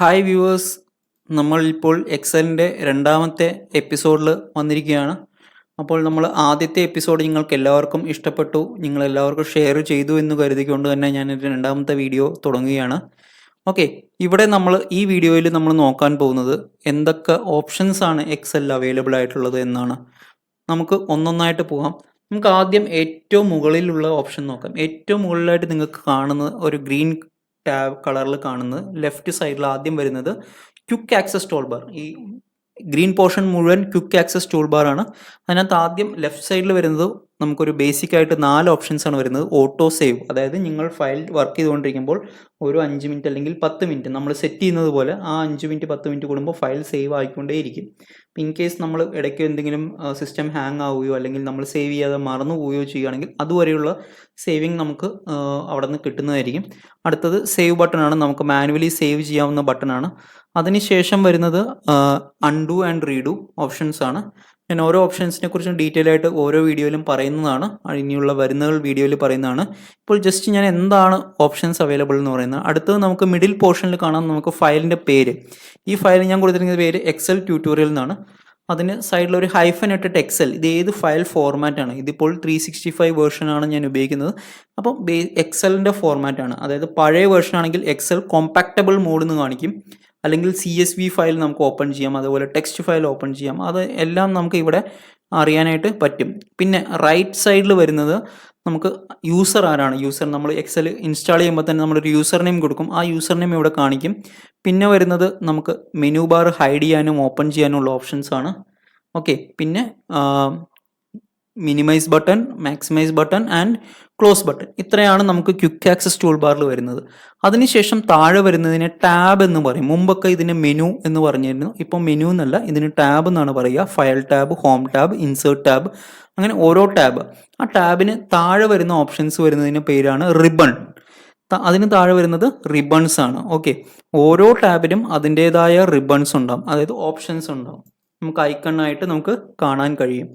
Hi viewers, നമ്മളിപ്പോൾ എക്സലിൻ്റെ രണ്ടാമത്തെ എപ്പിസോഡിൽ വന്നിരിക്കുകയാണ്. അപ്പോൾ നമ്മൾ ആദ്യത്തെ എപ്പിസോഡ് നിങ്ങൾക്ക് എല്ലാവർക്കും ഇഷ്ടപ്പെട്ടു, നിങ്ങളെല്ലാവർക്കും ഷെയർ ചെയ്തു എന്ന് കരുതിക്കൊണ്ട് തന്നെ ഞാൻ രണ്ടാമത്തെ വീഡിയോ തുടങ്ങുകയാണ്. ഓക്കെ, ഇവിടെ ഈ വീഡിയോയിൽ നമ്മൾ നോക്കാൻ പോകുന്നത് എന്തൊക്കെ ഓപ്ഷൻസ് ആണ് എക്സലിൽ അവൈലബിൾ ആയിട്ടുള്ളത് എന്നാണ്. നമുക്ക് ഒന്നൊന്നായിട്ട് പോകാം. നമുക്ക് ആദ്യം ഏറ്റവും മുകളിലുള്ള ഓപ്ഷൻ നോക്കാം. ഏറ്റവും മുകളിലായിട്ട് നിങ്ങൾക്ക് കാണുന്നത് ഒരു ഗ്രീൻ ടാബ് കളറിൽ കാണുന്നത് ലെഫ്റ്റ് സൈഡിൽ ആദ്യം വരുന്നത് ക്വിക്ക് ആക്സസ് ടൂൾ ബാർ. ഈ ഗ്രീൻ പോർഷൻ മുഴുവൻ ക്വിക്ക് ആക്സസ് ടൂൾ ബാർ ആണ്. അതിനകത്ത് ആദ്യം ലെഫ്റ്റ് സൈഡിൽ വരുന്നത് നമുക്കൊരു ബേസിക് ആയിട്ട് 4 ഓപ്ഷൻസ് ആണ് വരുന്നത്. ഓട്ടോ സേവ്, അതായത് നിങ്ങൾ ഫയൽ വർക്ക് ചെയ്തുകൊണ്ടിരിക്കുമ്പോൾ ഒരു 5 മിനിറ്റ് അല്ലെങ്കിൽ 10 മിനിറ്റ് നമ്മൾ സെറ്റ് ചെയ്യുന്നത് പോലെ ആ 5 മിനിറ്റ് 10 മിനിറ്റ് കൂടുമ്പോൾ ഫയൽ സേവ് ആയിക്കൊണ്ടേയിരിക്കും. ഇൻ കേസ് നമ്മൾ ഇടയ്ക്ക് എന്തെങ്കിലും സിസ്റ്റം ഹാങ് ആവുകയോ അല്ലെങ്കിൽ നമ്മൾ സേവ് ചെയ്യാതെ മറന്നു പോവുകയോ ചെയ്യുകയാണെങ്കിൽ അതുവരെയുള്ള സേവിങ് നമുക്ക് അവിടെ നിന്ന് കിട്ടുന്നതായിരിക്കും. അടുത്തത് സേവ് ബട്ടൺ ആണ്, നമുക്ക് മാനുവലി സേവ് ചെയ്യാവുന്ന ബട്ടൺ ആണ്. അതിനുശേഷം വരുന്നത് അൺഡു ആൻഡ് റീഡു ഓപ്ഷൻസ് ആണ്. ഞാൻ ഓരോ ഓപ്ഷൻസിനെ കുറിച്ചും ഡീറ്റെയിൽ ആയിട്ട് ഓരോ വീഡിയോയിലും പറയുന്നതാണ്, ഇനിയുള്ള വരുന്ന വീഡിയോയിൽ പറയുന്നതാണ്. ഇപ്പോൾ ജസ്റ്റ് ഞാൻ എന്താണ് ഓപ്ഷൻസ് അവൈലബിൾ എന്ന് പറയുന്നത്. അടുത്തത് നമുക്ക് മിഡിൽ പോർഷനിൽ കാണാം, നമുക്ക് ഫയലിൻ്റെ പേര്. ഈ ഫയൽ ഞാൻ കൊടുത്തിരിക്കുന്ന പേര് എക്സൽ ട്യൂട്ടോറിയൽ എന്നാണ്. അതിന് സൈഡിൽ ഒരു ഹൈഫൻ ഇട്ടിട്ട് എക്സൽ, ഇത് ഏത് ഫയൽ ഫോർമാറ്റാണ്, ഇതിപ്പോൾ 365 വേർഷനാണ് ഞാൻ ഉപയോഗിക്കുന്നത്. അപ്പം എക്സലിൻ്റെ ഫോർമാറ്റാണ്, അതായത് പഴയ വേർഷൻ ആണെങ്കിൽ എക്സൽ കോമ്പാക്റ്റബിൾ മോഡ് എന്ന് കാണിക്കും, അല്ലെങ്കിൽ CSV ഫയൽ നമുക്ക് ഓപ്പൺ ചെയ്യാം, അതുപോലെ ടെക്സ്റ്റ് ഫയൽ ഓപ്പൺ ചെയ്യാം. അത് എല്ലാം നമുക്ക് ഇവിടെ അറിയാനായിട്ട് പറ്റും. പിന്നെ റൈറ്റ് സൈഡിൽ വരുന്നത് നമുക്ക് യൂസർ ആരാണ്. യൂസർ നമ്മൾ എക്സൽ ഇൻസ്റ്റാൾ ചെയ്യുമ്പോൾ തന്നെ നമ്മളൊരു യൂസർ നെയിം കൊടുക്കും, ആ യൂസർ നെയിം ഇവിടെ കാണിക്കും. പിന്നെ വരുന്നത് നമുക്ക് മെനു ബാർ ഹൈഡ് ചെയ്യാനും ഓപ്പൺ ചെയ്യാനുള്ള ഓപ്ഷൻസ് ആണ്. ഓക്കെ, പിന്നെ minimise button, maximise button and close button, ഇത്രയാണ് നമുക്ക് ക്വിക്ക് ആക്സസ് ടൂൾ ബാറിൽ വരുന്നത്. അതിനുശേഷം താഴെ വരുന്നതിനെ ടാബ് എന്ന് പറയും. മുമ്പൊക്കെ ഇതിന് മെനു എന്ന് പറഞ്ഞിരുന്നു, ഇപ്പോൾ മെനു എന്നല്ല, ഇതിന് ടാബ് എന്നാണ് പറയുക. File tab, home tab, insert tab, അങ്ങനെ ഓരോ ടാബ്. ആ ടാബിന് താഴെ വരുന്ന ഓപ്ഷൻസ് വരുന്നതിന് പേരാണ് റിബൺ. അതിന് താഴെ വരുന്നത് റിബൺസ് ആണ്. ഓക്കെ, ഓരോ ടാബിനും അതിൻ്റെതായ റിബൺസ് ഉണ്ടാവും, അതായത് ഓപ്ഷൻസ് ഉണ്ടാവും, നമുക്ക് ഐക്കണായിട്ട് നമുക്ക് കാണാൻ കഴിയും.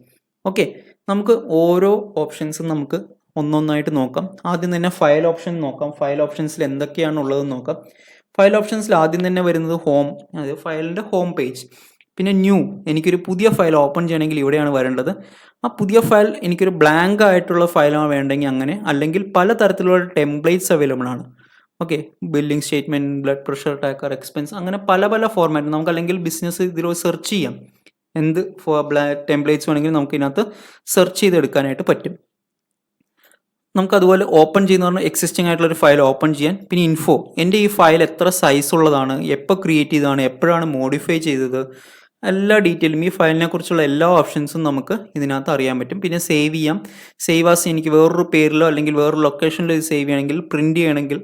ഓക്കെ, നമുക്ക് ഓരോ ഓപ്ഷൻസും നമുക്ക് ഒന്നൊന്നായിട്ട് നോക്കാം. ആദ്യം തന്നെ ഫയൽ ഓപ്ഷൻ നോക്കാം. ഫയൽ ഓപ്ഷൻസിൽ എന്തൊക്കെയാണ് ഉള്ളതെന്ന് നോക്കാം. ഫയൽ ഓപ്ഷൻസിൽ ആദ്യം തന്നെ വരുന്നത് ഹോം, അതായത് ഫയലിൻ്റെ ഹോം പേജ്. പിന്നെ ന്യൂ, എനിക്കൊരു പുതിയ ഫയൽ ഓപ്പൺ ചെയ്യണമെങ്കിൽ ഇവിടെയാണ് വരേണ്ടത്. ആ പുതിയ ഫയൽ എനിക്കൊരു ബ്ലാങ്ക് ആയിട്ടുള്ള ഫയലാണ് വേണ്ടെങ്കിൽ അങ്ങനെ, അല്ലെങ്കിൽ പലതരത്തിലുള്ള ടെംപ്ലേറ്റ്സ് അവൈലബിൾ ആണ്. Okay, billing statement, blood pressure tracker, expense, അങ്ങനെ പല പല ഫോർമാറ്റ് നമുക്ക്, അല്ലെങ്കിൽ ബിസിനസ് ഇതിൽ സെർച്ച് ചെയ്യാം. എന്ത് ടെംപ്ലേറ്റ്സ് വേണമെങ്കിലും നമുക്ക് ഇതിനകത്ത് സെർച്ച് ചെയ്തെടുക്കാനായിട്ട് പറ്റും. നമുക്കതുപോലെ ഓപ്പൺ ചെയ്യുന്ന പറഞ്ഞാൽ എക്സിസ്റ്റിംഗ് ആയിട്ടുള്ളൊരു ഫയൽ ഓപ്പൺ ചെയ്യാൻ. പിന്നെ ഇൻഫോ, എൻ്റെ ഈ ഫയൽ എത്ര സൈസ് ഉള്ളതാണ്, എപ്പോൾ ക്രിയേറ്റ് ചെയ്തതാണ്, എപ്പോഴാണ് മോഡിഫൈ ചെയ്തത്, എല്ലാ ഡീറ്റെയിലും ഈ ഫയലിനെ കുറിച്ചുള്ള എല്ലാ ഓപ്ഷൻസും നമുക്ക് ഇതിനകത്ത് അറിയാൻ പറ്റും. പിന്നെ സേവ് ചെയ്യാം. സേവ് ആസ്, എനിക്ക് വേറൊരു പേരിലോ അല്ലെങ്കിൽ വേറൊരു ലൊക്കേഷനിലോ ഇത് സേവ് ചെയ്യണമെങ്കിൽ, പ്രിൻറ്റ് ചെയ്യണമെങ്കിൽ,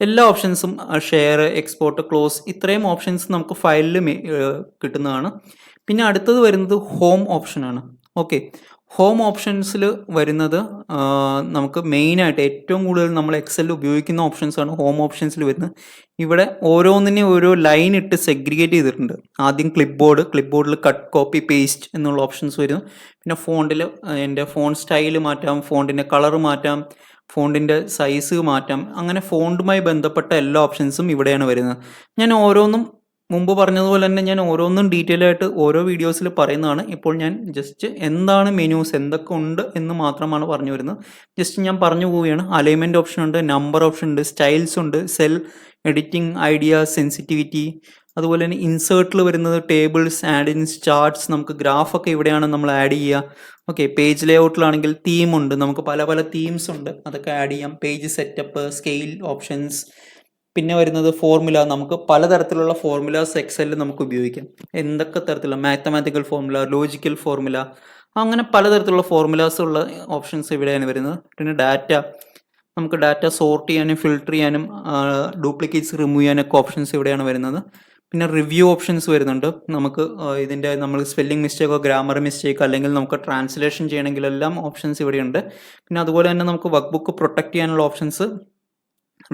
എല്ലാ ഓപ്ഷൻസും, ഷെയർ, എക്സ്പോർട്ട്, ക്ലോസ്, ഇത്രയും ഓപ്ഷൻസ് നമുക്ക് ഫയലിൽ കിട്ടുന്നതാണ്. പിന്നെ അടുത്തത് വരുന്നത് ഹോം ഓപ്ഷനാണ്. ഓക്കെ, ഹോം ഓപ്ഷൻസിൽ വരുന്നത് നമുക്ക് മെയിനായിട്ട് ഏറ്റവും കൂടുതൽ നമ്മൾ എക്സലിൽ ഉപയോഗിക്കുന്ന ഓപ്ഷൻസാണ് ഹോം ഓപ്ഷൻസിൽ വരുന്നത്. ഇവിടെ ഓരോന്നിനെയും ഓരോ ലൈൻ ഇട്ട് സെഗ്രിഗേറ്റ് ചെയ്തിട്ടുണ്ട്. ആദ്യം ക്ലിപ്പ് ബോർഡിൽ കട്ട്, കോപ്പി, പേസ്റ്റ് എന്നുള്ള ഓപ്ഷൻസ് വരും. പിന്നെ ഫോണ്ടിൽ എൻ്റെ ഫോൺ സ്റ്റൈൽ മാറ്റാം, ഫോണ്ടിൻ്റെ കളർ മാറ്റാം, ഫോണ്ടിൻ്റെ സൈസ് മാറ്റാം, അങ്ങനെ ഫോണ്ടുമായി ബന്ധപ്പെട്ട എല്ലാ ഓപ്ഷൻസും ഇവിടെയാണ് വരുന്നത്. ഞാൻ ഓരോന്നും മുമ്പ് പറഞ്ഞതുപോലെ തന്നെ ഞാൻ ഓരോന്നും ഡീറ്റെയിൽ ആയിട്ട് ഓരോ വീഡിയോസിൽ പറയുന്നതാണ്. ഇപ്പോൾ ഞാൻ ജസ്റ്റ് എന്താണ് മെനൂസ്, എന്തൊക്കെ ഉണ്ട് എന്ന് മാത്രമാണ് പറഞ്ഞു വരുന്നത്. ജസ്റ്റ് ഞാൻ പറഞ്ഞു പോവുകയാണ്. അലൈൻമെൻറ്റ് ഓപ്ഷൻ ഉണ്ട്, നമ്പർ ഓപ്ഷൻ ഉണ്ട്, സ്റ്റൈൽസ് ഉണ്ട്, സെൽ എഡിറ്റിംഗ്, ഐഡിയ, സെൻസിറ്റിവിറ്റി, അതുപോലെ തന്നെ ഇൻസേർട്ടിൽ വരുന്നത് ടേബിൾസ്, ആഡിൻസ്, ചാർട്ട്സ്, നമുക്ക് ഗ്രാഫൊക്കെ ഇവിടെയാണ് നമ്മൾ ആഡ് ചെയ്യുക. ഓക്കെ, പേജ് ലേഔട്ടിലാണെങ്കിൽ തീം ഉണ്ട്, നമുക്ക് പല പല തീംസ് ഉണ്ട്, അതൊക്കെ ആഡ് ചെയ്യാം. പേജ് സെറ്റപ്പ്, സ്കെയിൽ ഓപ്ഷൻസ്, പിന്നെ വരുന്നത് ഫോർമുല, നമുക്ക് പലതരത്തിലുള്ള ഫോർമുലാസ് എക്സലിൽ നമുക്ക് ഉപയോഗിക്കാം. എന്തൊക്കെ തരത്തിലുള്ള മാത്തമാറ്റിക്കൽ ഫോർമുല, ലോജിക്കൽ ഫോർമുല, അങ്ങനെ പലതരത്തിലുള്ള ഫോർമുലാസ് ഉള്ള ഓപ്ഷൻസ് ഇവിടെയാണ് വരുന്നത്. പിന്നെ ഡാറ്റ, നമുക്ക് ഡാറ്റ സോർട്ട് ചെയ്യാനും ഫിൽട്ടർ ചെയ്യാനും ഡ്യൂപ്ലിക്കേറ്റ്സ് റിമൂവ് ചെയ്യാനൊക്കെ ഓപ്ഷൻസ് ഇവിടെയാണ് വരുന്നത്. പിന്നെ റിവ്യൂ ഓപ്ഷൻസ് വരുന്നുണ്ട്. നമുക്ക് ഇതിൻ്റെ നമ്മൾ സ്പെല്ലിംഗ് മിസ്റ്റേക്കോ ഗ്രാമർ മിസ്റ്റേക്കോ അല്ലെങ്കിൽ നമുക്ക് ട്രാൻസ്ലേഷൻ ചെയ്യണമെങ്കിലെല്ലാം ഓപ്ഷൻസ് ഇവിടെയുണ്ട്. പിന്നെ അതുപോലെ തന്നെ നമുക്ക് വർക്ക് ബുക്ക് പ്രൊട്ടക്ട് ചെയ്യാനുള്ള ഓപ്ഷൻസ്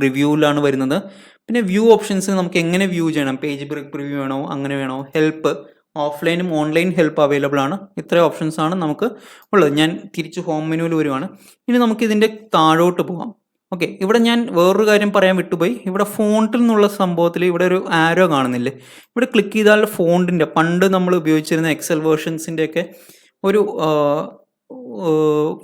റിവ്യൂവിലാണ് വരുന്നത്. പിന്നെ വ്യൂ ഓപ്ഷൻസ്, നമുക്ക് എങ്ങനെ വ്യൂ ചെയ്യണം, പേജ് ബ്രേക്ക് റിവ്യൂ വേണോ, അങ്ങനെ വേണോ, ഹെൽപ്പ്, ഓഫ്ലൈനും ഓൺലൈൻ ഹെൽപ്പ് അവൈലബിൾ ആണ്. ഇത്രയും ഓപ്ഷൻസ് ആണ് നമുക്ക് ഉള്ളത്. ഞാൻ തിരിച്ച് ഹോം മെനുവിൽ വരുവാണ്. ഇനി നമുക്ക് ഇതിൻ്റെ താഴോട്ട് പോകാം. ഓക്കെ, ഇവിടെ ഞാൻ വേറൊരു കാര്യം പറയാൻ വിട്ടുപോയി. ഇവിടെ ഫോണ്ടിൽ നിന്നുള്ള സംഭവത്തിൽ ഇവിടെ ഒരു ആരോ കാണുന്നില്ലേ, ഇവിടെ ക്ലിക്ക് ചെയ്താൽ ഫോണ്ടിൻ്റെ പണ്ട് നമ്മൾ ഉപയോഗിച്ചിരുന്ന എക്സൽ വേർഷൻസിൻ്റെ ഒക്കെ ഒരു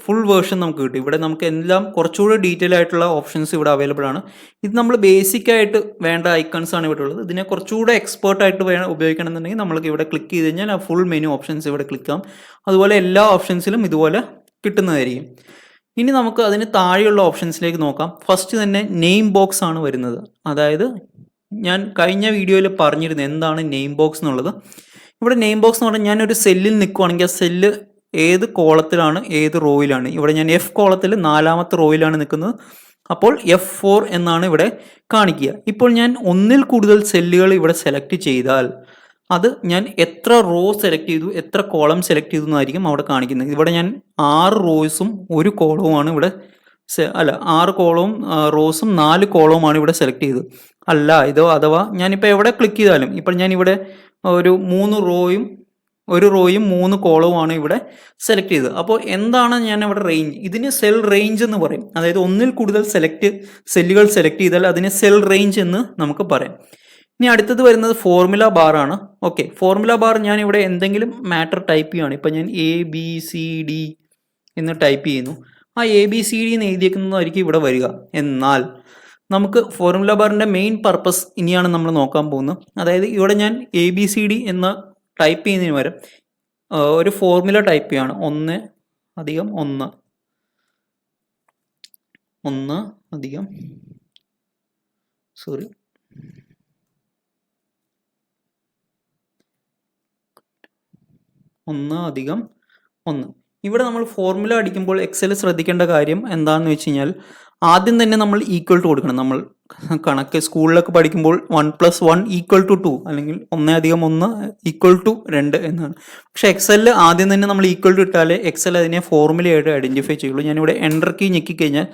ഫുൾ വേർഷൻ നമുക്ക് കിട്ടും. ഇവിടെ നമുക്ക് എല്ലാം കുറച്ചുകൂടി ഡീറ്റെയിൽ ആയിട്ടുള്ള ഓപ്ഷൻസ് ഇവിടെ അവൈലബിൾ ആണ്. ഇത് നമ്മൾ ബേസിക് ആയിട്ട് വേണ്ട ഐക്കൺസ് ആണ് ഇവിടെ ഉള്ളത്. ഇതിനെ കുറച്ചുകൂടെ എക്സ്പേർട്ട് ആയിട്ട് ഉപയോഗിക്കണമെന്നുണ്ടെങ്കിൽ നമ്മൾക്ക് ഇവിടെ ക്ലിക്ക് ചെയ്ത് കഴിഞ്ഞാൽ ആ ഫുൾ മെനു ഓപ്ഷൻസ് ഇവിടെ ക്ലിക്ക് ആവും. അതുപോലെ എല്ലാ ഓപ്ഷൻസിലും ഇതുപോലെ കിട്ടുന്നതായിരിക്കും. ഇനി നമുക്ക് അതിന് താഴെയുള്ള ഓപ്ഷൻസിലേക്ക് നോക്കാം. ഫസ്റ്റ് തന്നെ നെയിം ബോക്സ് ആണ് വരുന്നത്. അതായത് ഞാൻ കഴിഞ്ഞ വീഡിയോയിൽ പറഞ്ഞിരുന്നു എന്താണ് നെയിം ബോക്സ് എന്നുള്ളത്. ഇവിടെ നെയിം ബോക്സ് എന്ന് പറഞ്ഞാൽ ഞാനൊരു സെല്ലിൽ നിൽക്കുവാണെങ്കിൽ ആ സെല്ല് ഏത് കോളത്തിലാണ് ഏത് റോയിലാണ്. ഇവിടെ ഞാൻ F കോളത്തിൽ 4ാമത്തെ റോയിലാണ് നിൽക്കുന്നത്. അപ്പോൾ F4 എന്നാണ് ഇവിടെ കാണിക്കുക. ഇപ്പോൾ ഞാൻ ഒന്നിൽ കൂടുതൽ സെല്ലുകൾ ഇവിടെ സെലക്ട് ചെയ്താൽ അത് ഞാൻ എത്ര റോ സെലക്ട് ചെയ്തു, എത്ര കോളം സെലക്ട് ചെയ്തു എന്നായിരിക്കും അവിടെ കാണിക്കുന്നത്. ഇവിടെ ഞാൻ 6 റോസും 1 കോളവുമാണ് ഇവിടെ 6 കോളവും റോസും 4 കോളവുമാണ് ഇവിടെ സെലക്ട് ചെയ്തത്. അല്ല ഇതോ അഥവാ ഞാനിപ്പോൾ എവിടെ ക്ലിക്ക് ചെയ്താലും, ഇപ്പോൾ ഞാനിവിടെ ഒരു 3 റോയും 1 റോയും 3 കോളവുമാണ് ഇവിടെ സെലക്ട് ചെയ്തത്. അപ്പോൾ എന്താണ് ഞാൻ ഇവിടെ റേഞ്ച്, ഇതിന് സെൽ റേഞ്ച് എന്ന് പറയും. അതായത് ഒന്നിൽ കൂടുതൽ സെല്ലുകൾ സെലക്ട് ചെയ്താൽ അതിന് സെൽ റേഞ്ച് എന്ന് നമുക്ക് പറയാം. ഇനി അടുത്തത് വരുന്നത് ഫോർമുല ബാർ ആണ്. ഓക്കെ, ഫോർമുല ബാർ ഞാൻ ഇവിടെ എന്തെങ്കിലും മാറ്റർ ടൈപ്പ് ചെയ്യുകയാണ്. ഇപ്പം ഞാൻ ABCD എന്ന് ടൈപ്പ് ചെയ്യുന്നു. ആ ABCD എന്ന് എഴുതിയേക്കുന്നതായിരിക്കും ഇവിടെ വരിക. എന്നാൽ നമുക്ക് ഫോർമുല ബാറിൻ്റെ മെയിൻ പർപ്പസ് ഇനിയാണ് നമ്മൾ നോക്കാൻ പോകുന്നത്. അതായത് ഇവിടെ ഞാൻ ABCD എന്ന് ടൈപ്പ് ചെയ്യുന്നതിന് പകരം ഒരു ഫോർമുല ടൈപ്പ് ചെയ്യുകയാണ്. 1 അധികം 1. ഇവിടെ നമ്മൾ ഫോർമുല അടിക്കുമ്പോൾ എക്സൽ ശ്രദ്ധിക്കേണ്ട കാര്യം എന്താണെന്ന് വെച്ച് കഴിഞ്ഞാൽ ആദ്യം തന്നെ നമ്മൾ ഈക്വൽ ടു കൊടുക്കണം. നമ്മൾ കണക്ക് സ്കൂളിലൊക്കെ പഠിക്കുമ്പോൾ 1+1 = 2 അല്ലെങ്കിൽ 1+1 = 2 എന്നാണ്. പക്ഷെ എക്സലിൽ ആദ്യം തന്നെ നമ്മൾ ഈക്വൽ ടു ഇട്ടാലേ എക്സൽ അതിനെ ഫോർമുലയായിട്ട് ഐഡൻറ്റിഫൈ ചെയ്യുള്ളൂ. ഞാനിവിടെ എൻ്റർ കീ ഞെക്കിക്കഴിഞ്ഞാൽ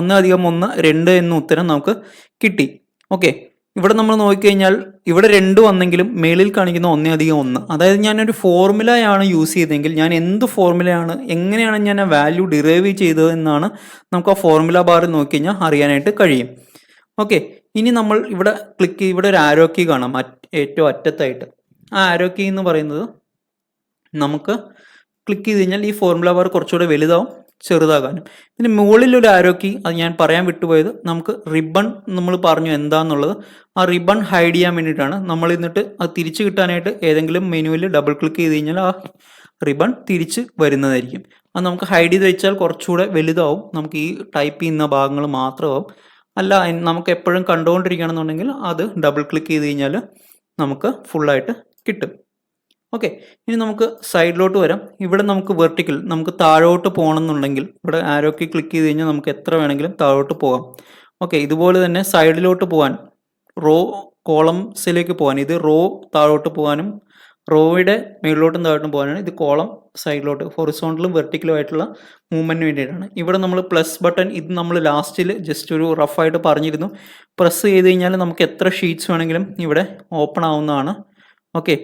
1+1 2 എന്ന ഉത്തരം നമുക്ക് കിട്ടി. ഓക്കെ, ഇവിടെ നമ്മൾ നോക്കിക്കഴിഞ്ഞാൽ ഇവിടെ 2 വന്നെങ്കിലും മേളിൽ കാണിക്കുന്ന 1+1. അതായത് ഞാനൊരു ഫോർമുലയാണ് യൂസ് ചെയ്തെങ്കിൽ ഞാൻ എന്ത് ഫോർമുലയാണ്, എങ്ങനെയാണ് ഞാൻ ആ വാല്യൂ ഡിറൈവ് ചെയ്തത് എന്നാണ് നമുക്ക് ആ ഫോർമുല ബാറിൽ നോക്കിക്കഴിഞ്ഞാൽ അറിയാനായിട്ട് കഴിയും. ഓക്കെ, ഇനി നമ്മൾ ഇവിടെ ഇവിടെ ഒരു ആരോ കീ കാണാം ഏറ്റവും അറ്റത്തായിട്ട്. ആ ആരോ കീ എന്ന് പറയുന്നത് നമുക്ക് ക്ലിക്ക് ചെയ്ത് കഴിഞ്ഞാൽ ഈ ഫോർമുല ബാർ കുറച്ചുകൂടെ വലുതാവും, ചെറുതാകാനും. പിന്നെ മുകളിലൊരു ആരോ കീ, അത് ഞാൻ പറയാൻ വിട്ടുപോയത്, നമുക്ക് റിബൺ നമ്മൾ പറഞ്ഞു എന്താന്നുള്ളത്. ആ റിബൺ ഹൈഡ് ചെയ്യാൻ വേണ്ടിയിട്ടാണ്. നമ്മൾ എന്നിട്ട് അത് തിരിച്ച് കിട്ടാനായിട്ട് ഏതെങ്കിലും മെനുവിൽ ഡബിൾ ക്ലിക്ക് ചെയ്ത് കഴിഞ്ഞാൽ ആ റിബൺ തിരിച്ച് വരുന്നതായിരിക്കും. അത് നമുക്ക് ഹൈഡ് ചെയ്ത് വെച്ചാൽ കുറച്ചുകൂടെ വലുതാവും, നമുക്ക് ഈ ടൈപ്പ് ചെയ്യുന്ന ഭാഗങ്ങൾ മാത്രമാവും. അല്ല നമുക്ക് എപ്പോഴും കണ്ടുകൊണ്ടിരിക്കുകയാണെന്നുണ്ടെങ്കിൽ അത് ഡബിൾ ക്ലിക്ക് ചെയ്ത് കഴിഞ്ഞാൽ നമുക്ക് ഫുള്ളായിട്ട് കിട്ടും. ഓക്കെ, ഇനി നമുക്ക് സൈഡിലോട്ട് വരാം. ഇവിടെ നമുക്ക് വെർട്ടിക്കൽ, നമുക്ക് താഴോട്ട് പോകണമെന്നുണ്ടെങ്കിൽ ഇവിടെ ആരോ കീ ക്ലിക്ക് ചെയ്ത് കഴിഞ്ഞാൽ നമുക്ക് എത്ര വേണമെങ്കിലും താഴോട്ട് പോകാം. ഓക്കെ, ഇതുപോലെ തന്നെ സൈഡിലോട്ട് പോകാൻ, റോ കോളംസിലേക്ക് പോകാൻ, ഇത് റോ താഴോട്ട് പോകാനും റോയുടെ മുകളിലോട്ടും താഴോട്ടും പോകാനാണ്. ഇത് കോളം സൈഡിലോട്ട് ഹൊറിസോണ്ടലും വെർട്ടിക്കലും ആയിട്ടുള്ള മൂവ്മെൻറ്റിന് വേണ്ടിയിട്ടാണ്. ഇവിടെ നമ്മൾ പ്ലസ് ബട്ടൺ, ഇത് നമ്മൾ ലാസ്റ്റിൽ ജസ്റ്റ് ഒരു റഫായിട്ട് പറഞ്ഞിരുന്നു. പ്രസ് ചെയ്ത് കഴിഞ്ഞാൽ നമുക്ക് എത്ര ഷീറ്റ്സ് വേണമെങ്കിലും ഇവിടെ ഓപ്പൺ ആവുന്നതാണ്. ഓക്കെ,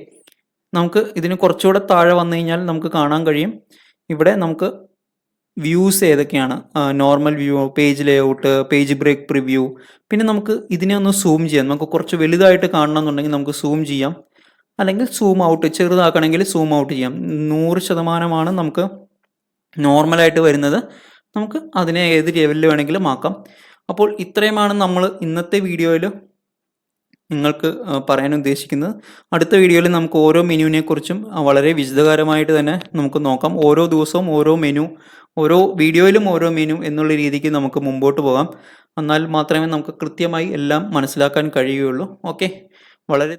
നമുക്ക് ഇതിന് കുറച്ചുകൂടെ താഴെ വന്നു കഴിഞ്ഞാൽ നമുക്ക് കാണാൻ കഴിയും ഇവിടെ നമുക്ക് വ്യൂസ് ഏതൊക്കെയാണ്. Normal view, page layout, page break preview. പിന്നെ നമുക്ക് ഇതിനെ ഒന്ന് സൂം ചെയ്യാം. നമുക്ക് കുറച്ച് വലുതായിട്ട് കാണണമെന്നുണ്ടെങ്കിൽ നമുക്ക് സൂം ചെയ്യാം, അല്ലെങ്കിൽ സൂം ഔട്ട്, ചെറുതാക്കണമെങ്കിൽ സൂം ഔട്ട് ചെയ്യാം. 100% നമുക്ക് നോർമലായിട്ട് വരുന്നത്. നമുക്ക് അതിനെ ഏത് ലെവലിൽ വേണമെങ്കിലും ആക്കാം. അപ്പോൾ ഇത്രയുമാണ് നമ്മൾ ഇന്നത്തെ വീഡിയോയിൽ നിങ്ങൾക്ക് പറയാൻ ഉദ്ദേശിക്കുന്നത്. അടുത്ത വീഡിയോയിൽ നമുക്ക് ഓരോ മെനുവിനെ കുറിച്ചും വളരെ വിശദകരമായിട്ട് തന്നെ നമുക്ക് നോക്കാം. ഓരോ ദിവസവും ഓരോ മെനു, ഓരോ വീഡിയോയിലും ഓരോ മെനു എന്നുള്ള രീതിക്ക് നമുക്ക് മുമ്പോട്ട് പോകാം. എന്നാൽ മാത്രമേ നമുക്ക് കൃത്യമായി എല്ലാം മനസ്സിലാക്കാൻ കഴിയുകയുള്ളൂ. ഓക്കെ, വളരെ